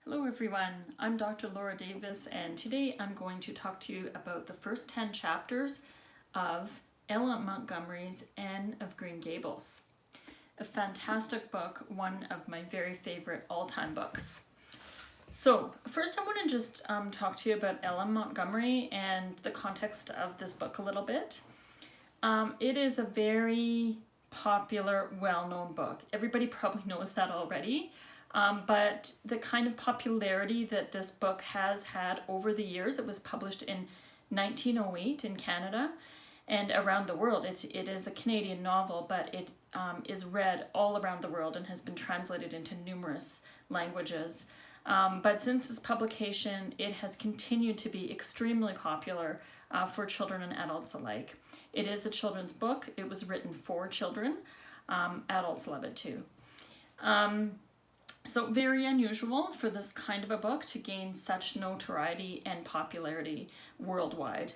Hello everyone, I'm Dr. Laura Davis, and today I'm going to talk to you about the first 10 chapters of Ella Montgomery's Anne of Green Gables. A fantastic book, one of my very favorite all-time books. So first I want to just talk to you about Ella Montgomery and the context of this book a little bit. It is a very popular, well-known book. Everybody probably knows that already. But the kind of popularity that this book has had over the years, it was published in 1908 in Canada and around the world. It is a Canadian novel, but it is read all around the world and has been translated into numerous languages. But since its publication, it has continued to be extremely popular for children and adults alike. It is a children's book. It was written for children. Adults love it too. So very unusual for this kind of a book to gain such notoriety and popularity worldwide.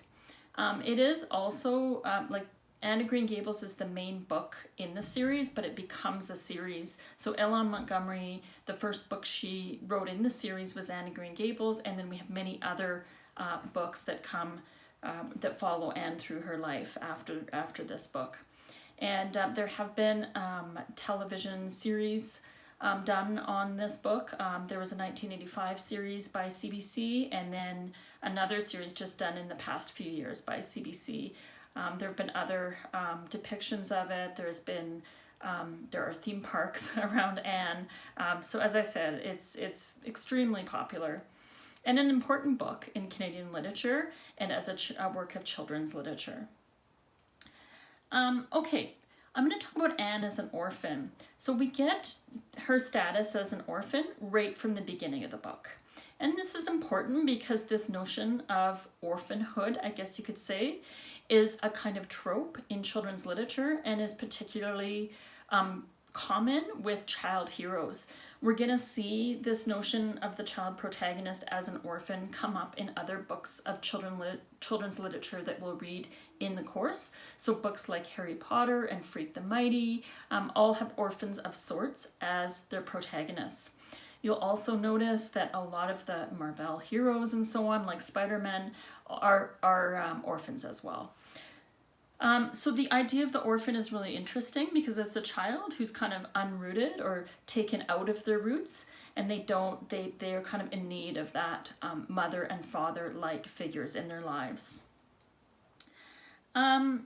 It is also, like Anne of Green Gables is the main book in the series, but it becomes a series. So Ella Montgomery, the first book she wrote in the series was Anne of Green Gables, and then we have many other books that come, that follow Anne through her life after this book. And there have been television series done on this book. There was a 1985 series by CBC and then another series just done in the past few years by CBC. There have been other depictions of it. There are theme parks around Anne. So as I said, it's extremely popular and an important book in Canadian literature and as a work of children's literature. Okay. I'm going to talk about Anne as an orphan. So we get her status as an orphan right from the beginning of the book. And this is important because this notion of orphanhood, I guess you could say, is a kind of trope in children's literature and is particularly common with child heroes. We're going to see this notion of the child protagonist as an orphan come up in other books of children's literature that we'll read in the course. So books like Harry Potter and Freak the Mighty all have orphans of sorts as their protagonists. You'll also notice that a lot of the Marvel heroes and so on, like Spider-Man, are orphans as well. So the idea of the orphan is really interesting because it's a child who's kind of unrooted or taken out of their roots, and they are kind of in need of that mother and father like figures in their lives.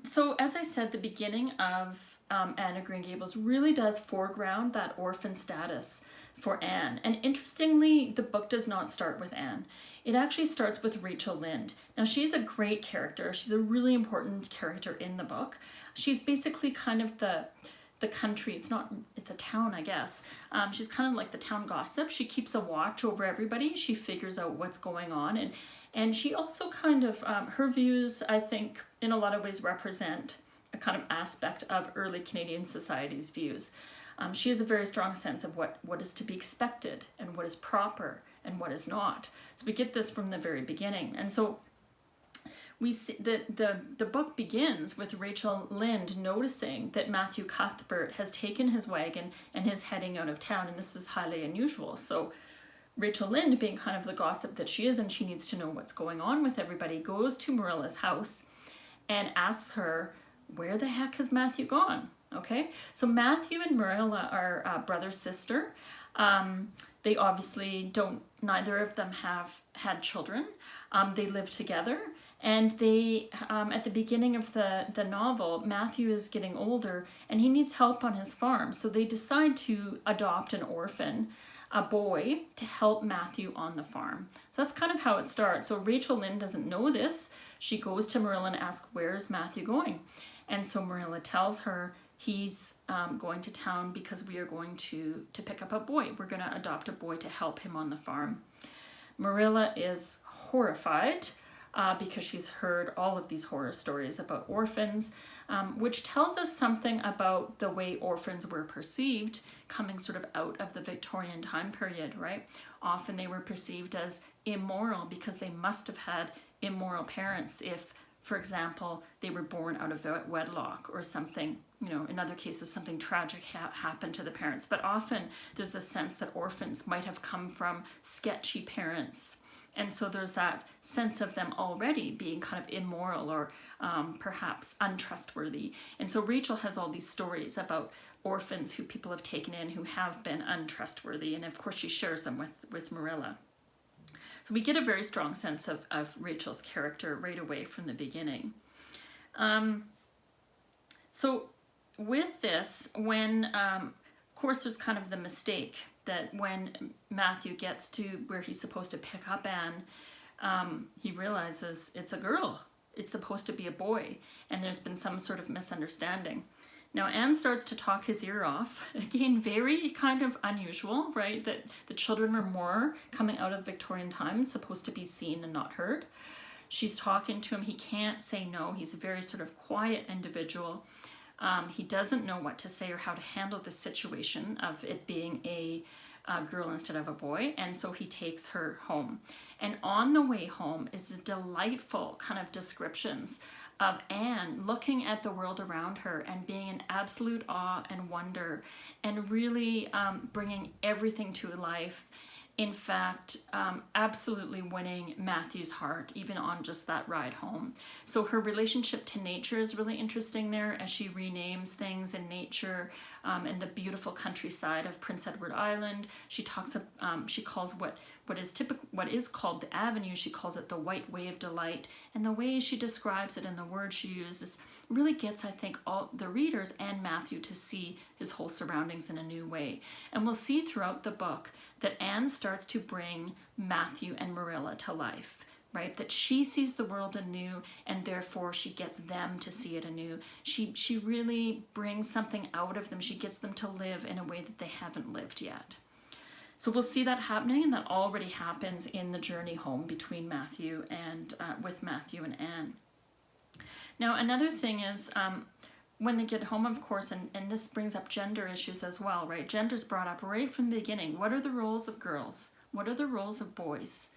So as I said, the beginning of Anne of Green Gables really does foreground that orphan status for Anne. And interestingly, the book does not start with Anne. It actually starts with Rachel Lynde. Now she's a great character. She's a really important character in the book. She's basically kind of the country, it's a town, I guess. She's kind of like the town gossip. She keeps a watch over everybody. She figures out what's going on. And she also kind of, her views, I think, in a lot of ways represent a kind of aspect of early Canadian society's views. She has a very strong sense of what is to be expected and what is proper and what is not. So we get this from the very beginning. And so we see that the book begins with Rachel Lynde noticing that Matthew Cuthbert has taken his wagon and is heading out of town, and this is highly unusual. So Rachel Lynde, being kind of the gossip that she is and she needs to know what's going on with everybody, goes to Marilla's house and asks her, where the heck has Matthew gone? Okay, so Matthew and Marilla are brother-sister. They obviously neither of them have had children. They live together, and they, at the beginning of the novel, Matthew is getting older and he needs help on his farm. So they decide to adopt an orphan, a boy, to help Matthew on the farm. So that's kind of how it starts. So Rachel Lynde doesn't know this. She goes to Marilla and asks, where's Matthew going? And so Marilla tells her, he's going to town because we are going to pick up a boy. We're going to adopt a boy to help him on the farm. Marilla is horrified because she's heard all of these horror stories about orphans, which tells us something about the way orphans were perceived coming sort of out of the Victorian time period, right? Often they were perceived as immoral because they must have had immoral parents if for example, they were born out of wedlock or something, in other cases, something tragic happened to the parents. But often there's a sense that orphans might have come from sketchy parents. And so there's that sense of them already being kind of immoral or perhaps untrustworthy. And so Rachel has all these stories about orphans who people have taken in who have been untrustworthy. And of course she shares them with Marilla. So we get a very strong sense of Rachel's character right away from the beginning. So with this, when, of course, there's kind of the mistake that when Matthew gets to where he's supposed to pick up Anne, he realizes it's a girl. It's supposed to be a boy, and there's been some sort of misunderstanding. Now Anne starts to talk his ear off. Again, very kind of unusual, right? That the children were more coming out of Victorian times, supposed to be seen and not heard. She's talking to him. He can't say no. He's a very sort of quiet individual. He doesn't know what to say or how to handle the situation of it being a girl instead of a boy, and so he takes her home. And on the way home is the delightful kind of descriptions of Anne looking at the world around her and being in absolute awe and wonder and really bringing everything to life. In fact, absolutely winning Matthew's heart, even on just that ride home. So her relationship to nature is really interesting there as she renames things in nature and the beautiful countryside of Prince Edward Island. She talks, she calls what is called the avenue, she calls it the white way of delight. And the way she describes it and the words she uses really gets, I think, all the readers and Matthew to see his whole surroundings in a new way. And we'll see throughout the book that Anne starts to bring Matthew and Marilla to life, right? That she sees the world anew and therefore she gets them to see it anew. She really brings something out of them. She gets them to live in a way that they haven't lived yet. So we'll see that happening, and that already happens in the journey home between Matthew and with Matthew and Anne. Now another thing is when they get home, of course, and this brings up gender issues as well, right? Gender's brought up right from the beginning. What are the roles of girls? What are the roles of boys?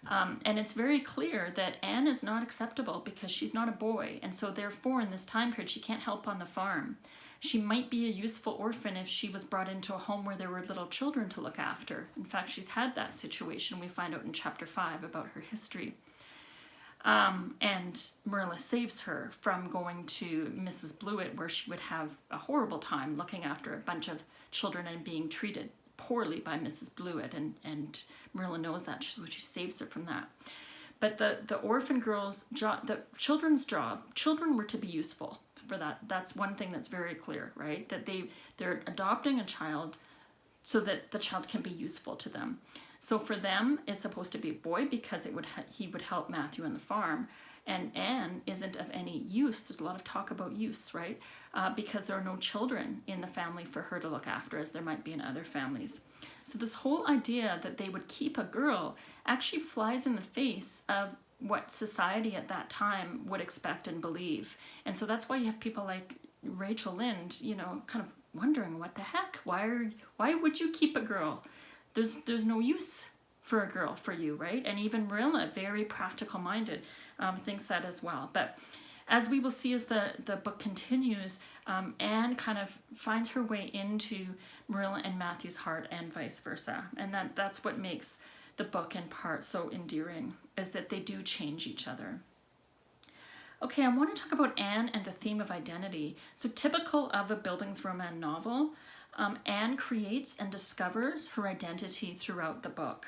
And it's very clear that Anne is not acceptable because she's not a boy, and so therefore in this time period she can't help on the farm. She might be a useful orphan if she was brought into a home where there were little children to look after. In fact, she's had that situation. We find out in chapter 5 about her history. And Marilla saves her from going to Mrs. Blewett, where she would have a horrible time looking after a bunch of children and being treated poorly by Mrs. Blewett, and Marilla knows that, so she saves her from that. But the orphan girl's job, the children's job, children were to be useful for that. That's one thing that's very clear, right? That they're adopting a child so that the child can be useful to them. So for them, it's supposed to be a boy because he would help Matthew on the farm. And Anne isn't of any use. There's a lot of talk about use, right? Because there are no children in the family for her to look after, as there might be in other families. So this whole idea that they would keep a girl actually flies in the face of what society at that time would expect and believe. And so that's why you have people like Rachel Lynde, kind of wondering, what the heck? Why would you keep a girl? There's no use for a girl for you, right? And even Marilla, very practical minded, thinks that as well. But as we will see as the book continues, Anne kind of finds her way into Marilla and Matthew's heart and vice versa. And that's what makes the book in part so endearing, is that they do change each other. Okay, I want to talk about Anne and the theme of identity. So typical of a Bildungsroman novel, Anne creates and discovers her identity throughout the book.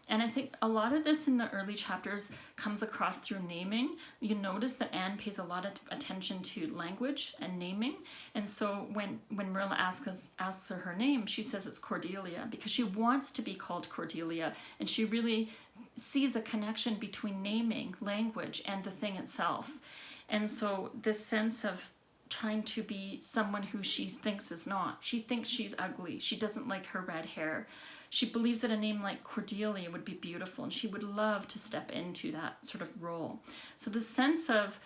And I think a lot of this in the early chapters comes across through naming. You notice that Anne pays a lot of attention to language and naming. And so when Marilla asks her name, she says it's Cordelia because she wants to be called Cordelia. And she really sees a connection between naming, language, and the thing itself. And so this sense of trying to be someone who she thinks is not. She thinks she's ugly. She doesn't like her red hair. She believes that a name like Cordelia would be beautiful, and she would love to step into that sort of role. So the sense of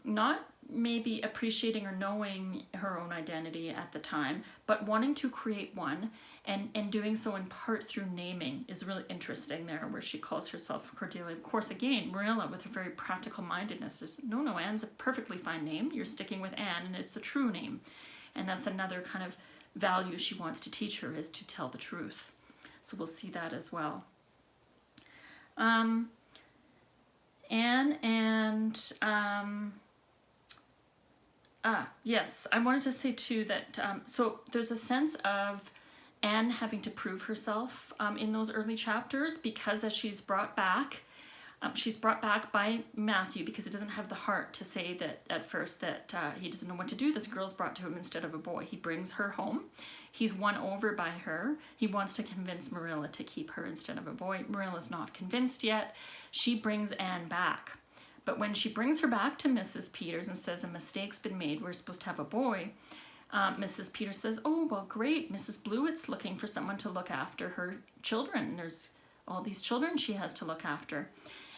not maybe appreciating or knowing her own identity at the time, but wanting to create one, and doing so in part through naming is really interesting there, where she calls herself Cordelia. Of course, again, Marilla with her very practical mindedness is, no, Anne's a perfectly fine name. You're sticking with Anne, and it's the true name. And that's another kind of value she wants to teach her, is to tell the truth. So we'll see that as well. Anne and yes, I wanted to say too that so there's a sense of Anne having to prove herself in those early chapters, because as she's brought back by Matthew, because he doesn't have the heart to say that at first that he doesn't know what to do. This girl's brought to him instead of a boy. He brings her home. He's won over by her. He wants to convince Marilla to keep her instead of a boy. Marilla's not convinced yet. She brings Anne back. But when she brings her back to Mrs. Peters and says a mistake's been made, we're supposed to have a boy, Mrs. Peters says, oh, well, great, Mrs. Blewett's looking for someone to look after her children. There's all these children she has to look after.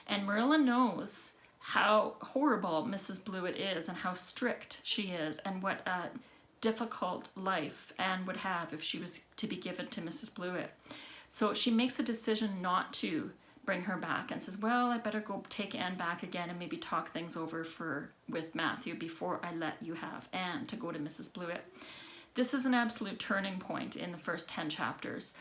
And Marilla knows how horrible Mrs. Blewett is and how strict she is, and what a difficult life Anne would have if she was to be given to Mrs. Blewett. So she makes a decision not to bring her back and says, well, I better go take Anne back again and maybe talk things over with Matthew before I let you have Anne to go to Mrs. Blewett. This is an absolute turning point in the first 10 chapters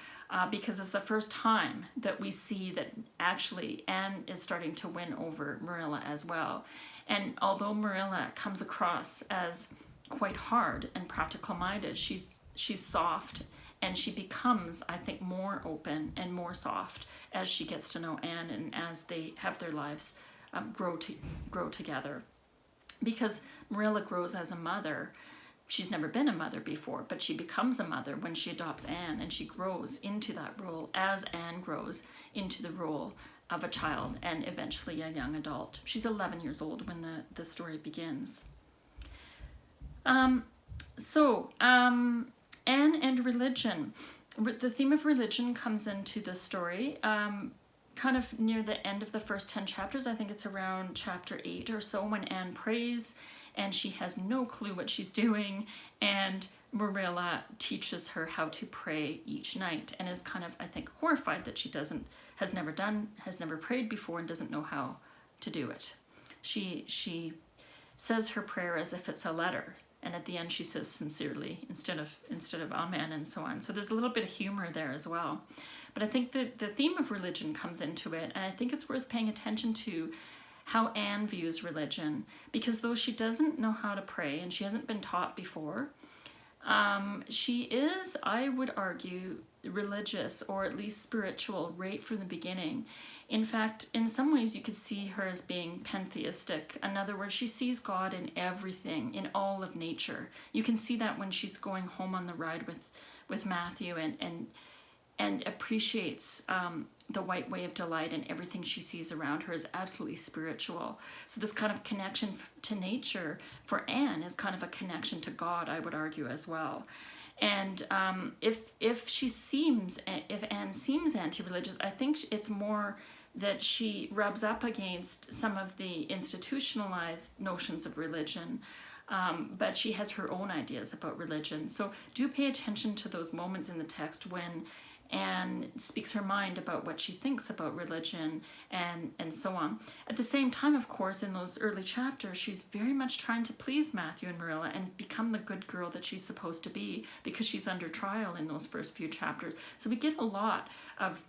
because it's the first time that we see that actually Anne is starting to win over Marilla as well. And although Marilla comes across as quite hard and practical minded, she's soft, and she becomes, I think, more open and more soft as she gets to know Anne and as they have their lives grow together. Because Marilla grows as a mother. She's never been a mother before, but she becomes a mother when she adopts Anne, and she grows into that role as Anne grows into the role of a child and eventually a young adult. She's 11 years old when the story begins. Anne and religion. The theme of religion comes into the story kind of near the end of the first 10 chapters. I think it's around chapter 8 or so, when Anne prays and she has no clue what she's doing, and Marilla teaches her how to pray each night, and is kind of, I think, horrified that she has never prayed before and doesn't know how to do it. She says her prayer as if it's a letter, and at the end she says sincerely instead of amen, and so on. So there's a little bit of humor there as well. But I think that the theme of religion comes into it, and I think it's worth paying attention to how Anne views religion, because though she doesn't know how to pray and she hasn't been taught before, she is, I would argue, religious, or at least spiritual, right from the beginning. In fact, in some ways you could see her as being pantheistic. In other words, she sees God in everything, in all of nature. You can see that when she's going home on the ride with Matthew and appreciates the white way of delight, and everything she sees around her is absolutely spiritual. So this kind of connection to nature for Anne is kind of a connection to God, I would argue, as well. And if Anne seems anti-religious, I think it's more that she rubs up against some of the institutionalized notions of religion, but she has her own ideas about religion. So do pay attention to those moments in the text when Anne speaks her mind about what she thinks about religion and so on. At the same time, of course, in those early chapters, she's very much trying to please Matthew and Marilla and become the good girl that she's supposed to be, because she's under trial in those first few chapters. So we get a lot of,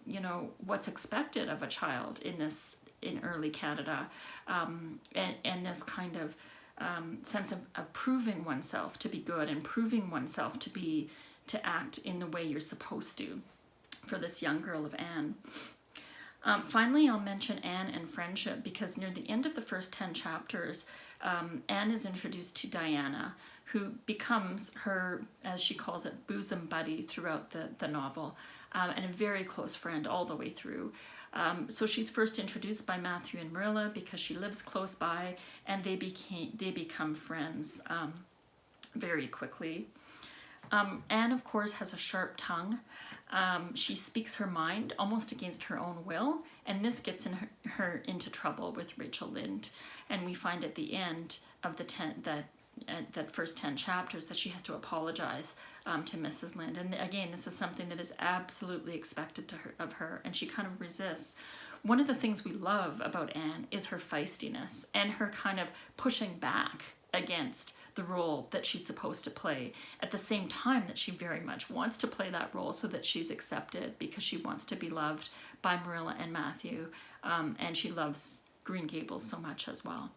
what's expected of a child in early Canada, and this kind of sense of proving oneself to be good and proving oneself to act in the way you're supposed to, for this young girl of Anne. Finally, I'll mention Anne and friendship, because near the end of the first 10 chapters, Anne is introduced to Diana, who becomes her, as she calls it, bosom buddy throughout the novel, and a very close friend all the way through. So she's first introduced by Matthew and Marilla because she lives close by, and they become friends very quickly. Anne, of course, has a sharp tongue. She speaks her mind almost against her own will, and this gets her into trouble with Rachel Lynde. And we find at the end of that first 10 chapters that she has to apologize to Mrs. Lynde. And again, this is something that is absolutely expected of her, and she kind of resists. One of the things we love about Anne is her feistiness and her kind of pushing back against the role that she's supposed to play, at the same time that she very much wants to play that role so that she's accepted, because she wants to be loved by Marilla and Matthew, and she loves Green Gables so much as well.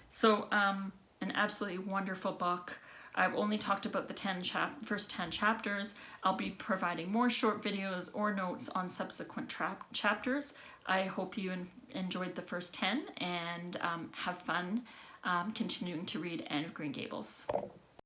So an absolutely wonderful book. I've only talked about the first 10 chapters. I'll be providing more short videos or notes on subsequent chapters. I hope you enjoyed the first 10 and have fun continuing to read Anne of Green Gables.